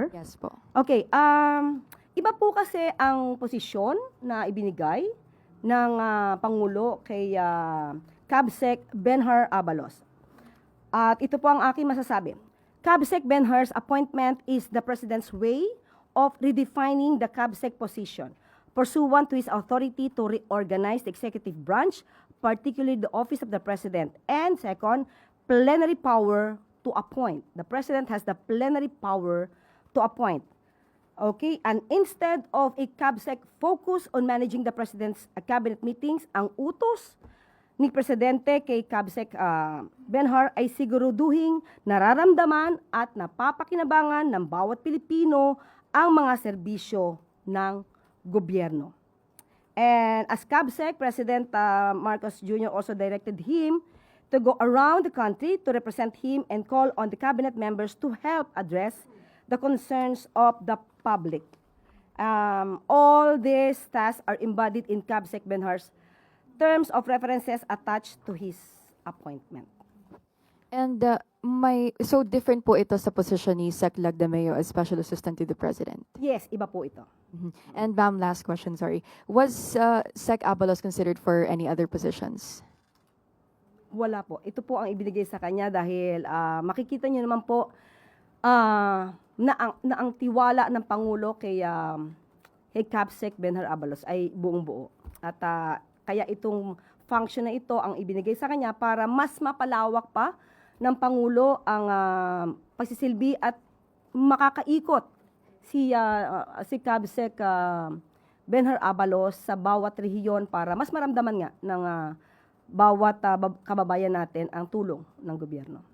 Chair. Yes po. Okay, iba po kasi ang posisyon na ibinigay ng Pangulo kay Cabsec Benhar Abalos. At ito po ang aking masasabi. Cabsec Benhar's appointment is the President's way of redefining the Cabsec position, pursuant to his authority to reorganize the executive branch, particularly the Office of the President. And second, plenary power to appoint. The President has the plenary power to appoint. Okay, and instead of a CABSEC focus on managing the President's cabinet meetings, ang utos ni Presidente kay CABSEC Benhar ay siguruduhing nararamdaman at napapakinabangan ng bawat Pilipino ang mga serbisyo ng gobyerno. And as CABSEC, President Marcos Jr. also directed him to go around the country to represent him and call on the cabinet members to help address the concerns of the public. All these tasks are embodied in CABSEC Benhar's terms of references attached to his appointment. And so different po ito sa position ni Sec. Lagdameo as Special Assistant to the President. Yes, iba po ito. And ma'am, last question, sorry. Was Sec. Abalos considered for any other positions? Wala po. Ito po ang ibinigay sa kanya dahil makikita niyo naman po na ang tiwala ng Pangulo kay CABSEC Benhar Abalos ay buong-buo. At kaya itong function na ito ang ibinigay sa kanya para mas mapalawak pa ng Pangulo ang pagsisilbi at makakaikot si CABSEC Benhar Abalos sa bawat rehiyon para mas maramdaman nga ng bawat kababayan natin ang tulong ng gobyerno.